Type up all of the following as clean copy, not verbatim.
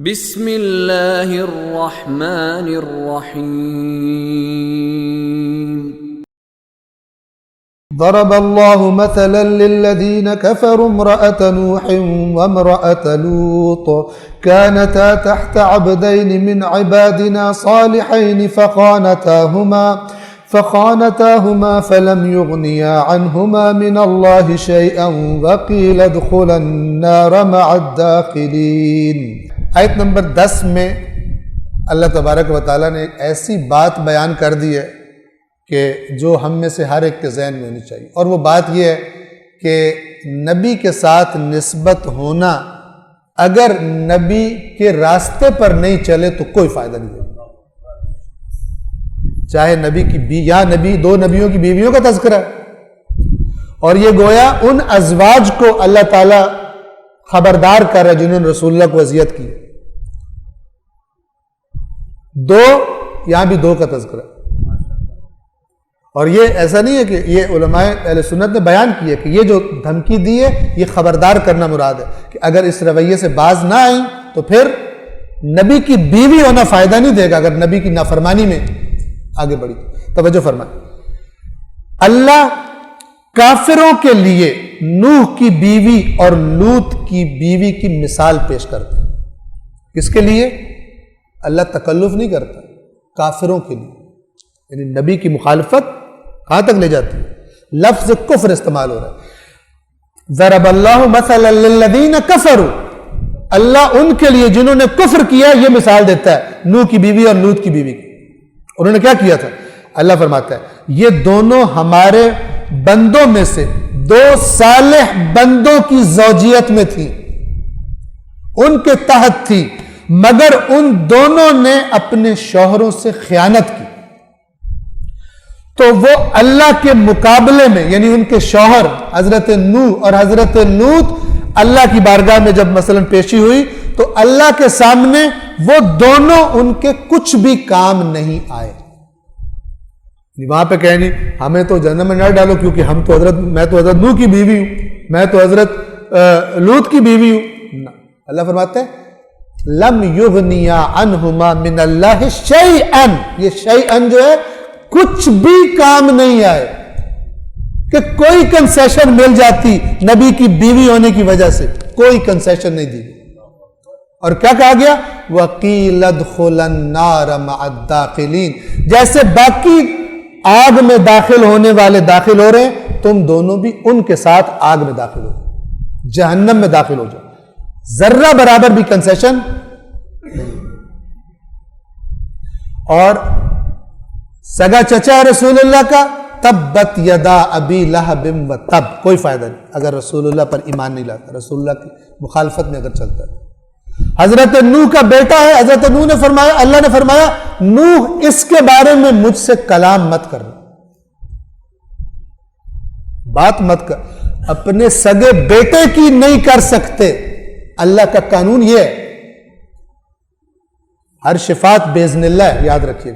بسم اللہ الرحمن الرحیم ضرب اللہ مثلا للذین كفروا امرأة نوح وامرأة لوط كانتا تحت عبدین من عبادنا صالحین فخانتاهما فلم يغنيا عنهما من الله شيئا وقيل ادخلا النار مع الداخلين۔ آیت نمبر 10 میں اللہ تبارک و تعالیٰ نے ایک ایسی بات بیان کر دی ہے کہ جو ہم میں سے ہر ایک کے ذہن میں ہونی چاہیے، اور وہ بات یہ ہے کہ نبی کے ساتھ نسبت ہونا اگر نبی کے راستے پر نہیں چلے تو کوئی فائدہ نہیں ہوگا، چاہے نبی کی نبی دو نبیوں کی بیویوں کا تذکرہ ہے، اور یہ گویا ان ازواج کو اللہ تعالیٰ خبردار کر رہا ہے جنہوں نے رسول اللہ کو اذیت کی، یہاں بھی دو کا تذکرہ، اور یہ ایسا نہیں ہے کہ یہ علماء اہل سنت نے بیان کیا کہ یہ جو دھمکی دی ہے یہ خبردار کرنا مراد ہے کہ اگر اس رویے سے باز نہ آئیں تو پھر نبی کی بیوی ہونا فائدہ نہیں دے گا اگر نبی کی نافرمانی میں آگے بڑھی۔ توجہ فرمائیں، اللہ کافروں کے لیے نوح کی بیوی اور لوط کی بیوی کی مثال پیش کرتا ہے۔ کس کے لیے؟ اللہ تکلف نہیں کرتا، کافروں کے لیے، یعنی نبی کی مخالفت کہاں تک لے جاتی ہے؟ لفظ کفر استعمال ہو رہا ہے۔ ضرب اللہ مثلا للذین کفروا، اللہ ان کے لیے جنہوں نے کفر کیا یہ مثال دیتا ہے نوح کی بیوی اور لوط کی بیوی کی۔ انہوں نے کیا کیا تھا؟ اللہ فرماتا ہے یہ دونوں ہمارے بندوں میں سے دو صالح بندوں کی زوجیت میں تھی، ان کے تحت تھی، مگر ان دونوں نے اپنے شوہروں سے خیانت کی، تو وہ اللہ کے مقابلے میں یعنی ان کے شوہر حضرت نوح اور حضرت لوط اللہ کی بارگاہ میں جب مثلا پیشی ہوئی تو اللہ کے سامنے وہ دونوں ان کے کچھ بھی کام نہیں آئے۔ وہاں پہ کہیں نہیں ہمیں تو جہنم میں نہ ڈالو کیونکہ میں تو حضرت نوح کی بیوی ہوں، میں تو حضرت لوط کی بیوی ہوں، اللہ فرماتے ہیں لم یغنیا عنہما من اللہ شیئا، یہ شیئا جو ہے کچھ بھی کام نہیں آئے، کہ کوئی کنسیشن مل جاتی نبی کی بیوی ہونے کی وجہ سے، کوئی کنسیشن نہیں دی، اور کیا کہا گیا وَقِيلَ ادْخُلَ النَّارَ مَعَ الدَّاخِلِينَ، جیسے باقی آگ میں داخل ہونے والے داخل ہو رہے ہیں تم دونوں بھی ان کے ساتھ آگ میں داخل ہو، جہنم میں داخل ہو جاؤ، ذرہ برابر بھی کنسیشن نہیں۔ اور سگا چچا رسول اللہ کا تبت یدا ابی لہب وتب، کوئی فائدہ نہیں اگر رسول اللہ پر ایمان نہیں لاتا، رسول اللہ کی مخالفت میں اگر چلتا ہے۔ حضرت نوح کا بیٹا ہے، حضرت نوح نے فرمایا، اللہ نے فرمایا نوح اس کے بارے میں مجھ سے کلام مت کر، بات مت کر، اپنے سگے بیٹے کی نہیں کر سکتے، اللہ کا قانون یہ ہے، ہر شفاعت باذن اللہ ہے، یاد رکھیے،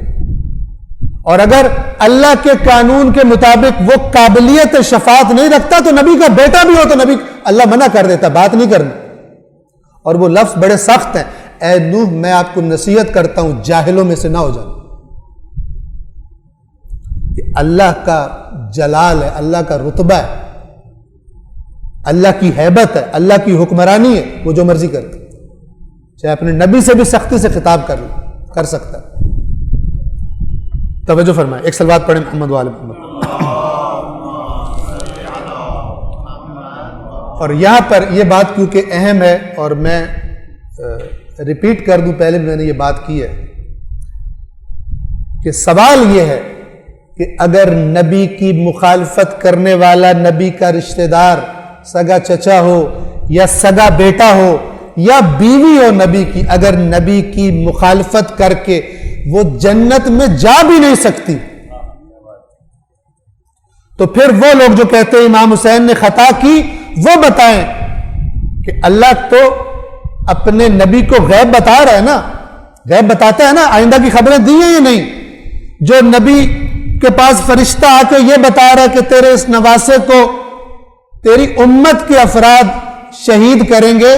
اور اگر اللہ کے قانون کے مطابق وہ قابلیت شفاعت نہیں رکھتا تو نبی کا بیٹا بھی ہو تو نبی اللہ منع کر دیتا، بات نہیں کرنا، اور وہ لفظ بڑے سخت ہیں، اے نوح میں آپ کو نصیحت کرتا ہوں جاہلوں میں سے نہ ہو جانا، اللہ کا جلال ہے، اللہ کا رتبہ ہے، اللہ کی ہیبت ہے، اللہ کی حکمرانی ہے، وہ جو مرضی کرتے، چاہے اپنے نبی سے بھی سختی سے خطاب کر سکتا ہے۔ توجہ فرمائیں، ایک صلوات پڑھیں محمد وآل محمد۔ اور یہاں پر یہ بات کیونکہ اہم ہے اور میں ریپیٹ کر دوں، پہلے بھی میں نے یہ بات کی ہے کہ سوال یہ ہے کہ اگر نبی کی مخالفت کرنے والا نبی کا رشتہ دار سگا چچا ہو یا سگا بیٹا ہو یا بیوی ہو نبی کی، اگر نبی کی مخالفت کر کے وہ جنت میں جا بھی نہیں سکتی تو پھر وہ لوگ جو کہتے ہیں امام حسین نے خطا کی وہ بتائیں کہ اللہ تو اپنے نبی کو غیب بتا رہا ہے نا، غیب بتاتا ہے نا، آئندہ کی خبریں دی ہیں یا نہیں؟ جو نبی کے پاس فرشتہ آ کے یہ بتا رہا ہے کہ تیرے اس نواسے کو تیری امت کے افراد شہید کریں گے،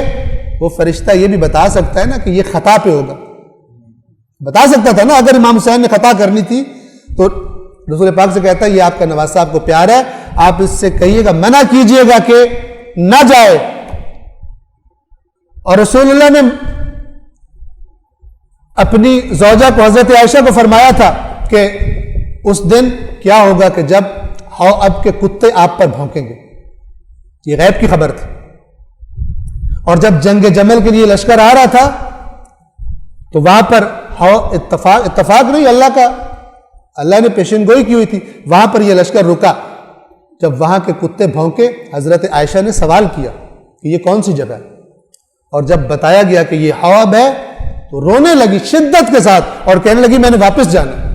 وہ فرشتہ یہ بھی بتا سکتا ہے نا کہ یہ خطا پہ ہوگا، بتا سکتا تھا نا، اگر امام حسین نے خطا کرنی تھی تو رسول پاک سے کہتا ہے یہ آپ کا نواسہ آپ کو پیار ہے، آپ اس سے کہیے گا، منع کیجئے گا کہ نہ جائے۔ اور رسول اللہ نے اپنی زوجہ کو حضرت عائشہ کو فرمایا تھا کہ اس دن کیا ہوگا کہ جب اب کے کتے آپ پر بھونکیں گے، یہ غیب کی خبر تھی۔ اور جب جنگ جمل کے لیے لشکر آ رہا تھا تو وہاں پر اتفاق نہیں، اللہ نے پیشن گوئی کی ہوئی تھی، وہاں پر یہ لشکر رکا۔ جب وہاں کے کتے بھونکے، حضرت عائشہ نے سوال کیا کہ یہ کون سی جگہ ہے، اور جب بتایا گیا کہ یہ حوض ہے تو رونے لگی شدت کے ساتھ اور کہنے لگی میں نے واپس جانا۔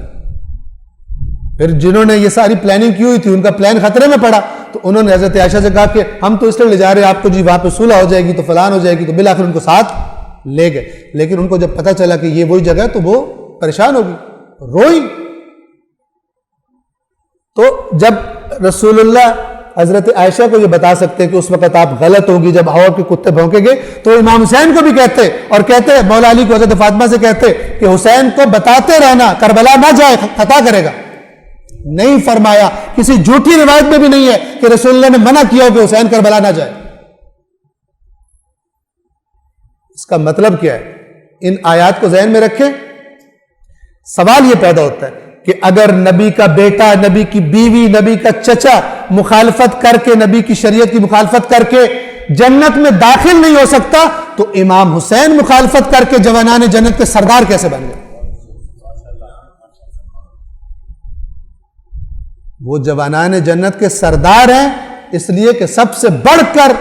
پھر جنہوں نے یہ ساری پلاننگ کی ہوئی تھی ان کا پلان خطرے میں پڑا، تو انہوں نے حضرت عائشہ سے کہا کہ ہم تو اس لیے لے جا رہے ہیں آپ کو، جی وہاں پہ صلح ہو جائے گی تو فلان ہو جائے گی، تو بالآخر ان کو ساتھ لے گئے۔ لیکن ان کو جب پتہ چلا کہ یہ وہی جگہ ہے تو وہ پریشان ہوگی، روئی۔ تو جب رسول اللہ حضرت عائشہ کو یہ بتا سکتے کہ اس وقت آپ غلط ہوگی جب ہوا کے کتے بھونکیں گے، تو امام حسین کو بھی کہتے اور کہتے، مولا علی کو حضرت فاطمہ سے کہتے کہ حسین کو بتاتے رہنا کربلا نہ جائے، خطا کرے گا۔ نہیں فرمایا، کسی جھوٹی روایت میں بھی نہیں ہے کہ رسول اللہ نے منع کیا ہو کہ حسین کربلا نہ جائے۔ اس کا مطلب کیا ہے؟ ان آیات کو ذہن میں رکھیں۔ سوال یہ پیدا ہوتا ہے کہ اگر نبی کا بیٹا، نبی کی بیوی، نبی کا چچا مخالفت کر کے، نبی کی شریعت کی مخالفت کر کے جنت میں داخل نہیں ہو سکتا، تو امام حسین مخالفت کر کے جوانان جنت کے سردار کیسے بن گئے؟ وہ جوانان جنت کے سردار ہیں اس لیے کہ سب سے بڑھ کر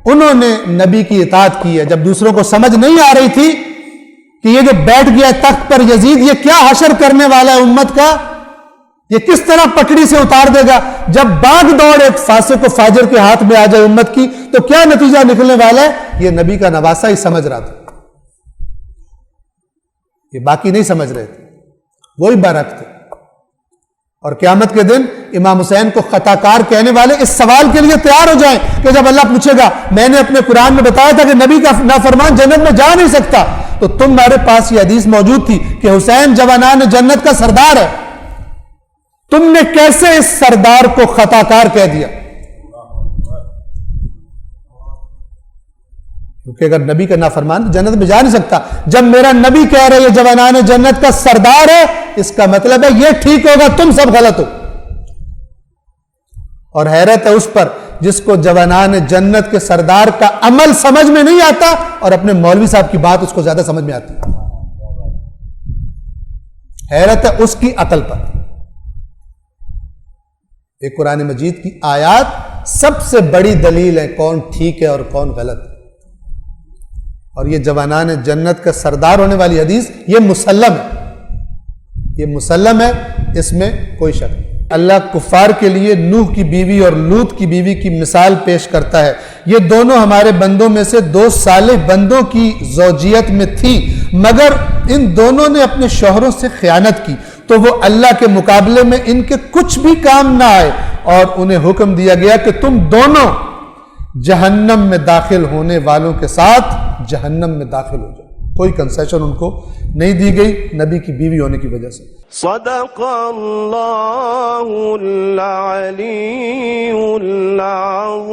انہوں نے نبی کی اطاعت کی ہے۔ جب دوسروں کو سمجھ نہیں آ رہی تھی کہ یہ جو بیٹھ گیا تخت پر یزید، یہ کیا حشر کرنے والا ہے امت کا، یہ کس طرح پٹڑی سے اتار دے گا، جب باغ دوڑ ایک فاسق و فاجر کے ہاتھ میں آ جائے امت کی تو کیا نتیجہ نکلنے والا ہے، یہ نبی کا نواسہ ہی سمجھ رہا تھا، یہ باقی نہیں سمجھ رہے تھے، وہی برحق تھے۔ اور قیامت کے دن امام حسین کو خطا کار کہنے والے اس سوال کے لیے تیار ہو جائیں کہ جب اللہ پوچھے گا میں نے اپنے قرآن میں بتایا تھا کہ نبی کا نافرمان جنت میں جا نہیں سکتا، تو تمہارے پاس یہ حدیث موجود تھی کہ حسین جوانان جنت کا سردار ہے، تم نے کیسے اس سردار کو خطا کار کہہ دیا؟ کیونکہ اگر نبی کا نافرمان جنت میں جا نہیں سکتا، جب میرا نبی کہہ رہے یہ جوانان جنت کا سردار ہے، اس کا مطلب ہے یہ ٹھیک ہوگا، تم سب غلط ہو۔ اور حیرت ہے اس پر جس کو جوانان جنت کے سردار کا عمل سمجھ میں نہیں آتا اور اپنے مولوی صاحب کی بات اس کو زیادہ سمجھ میں آتی۔ حیرت ہے اس کی عقل پر۔ ایک قرآن مجید کی آیات سب سے بڑی دلیل ہے کون ٹھیک ہے اور کون غلط ہے۔ اور یہ جوانان جنت کا سردار ہونے والی حدیث یہ مسلم ہے، یہ مسلم ہے، اس میں کوئی شک نہیں۔ اللہ کفار کے لیے نوح کی بیوی اور لوط کی بیوی کی مثال پیش کرتا ہے، یہ دونوں ہمارے بندوں میں سے دو صالح بندوں کی زوجیت میں تھی، مگر ان دونوں نے اپنے شوہروں سے خیانت کی تو وہ اللہ کے مقابلے میں ان کے کچھ بھی کام نہ آئے، اور انہیں حکم دیا گیا کہ تم دونوں جہنم میں داخل ہونے والوں کے ساتھ جہنم میں داخل ہو جاؤ۔ کوئی کنسیشن ان کو نہیں دی گئی نبی کی بیوی ہونے کی وجہ سے۔ صدق اللہ العلی العظیم۔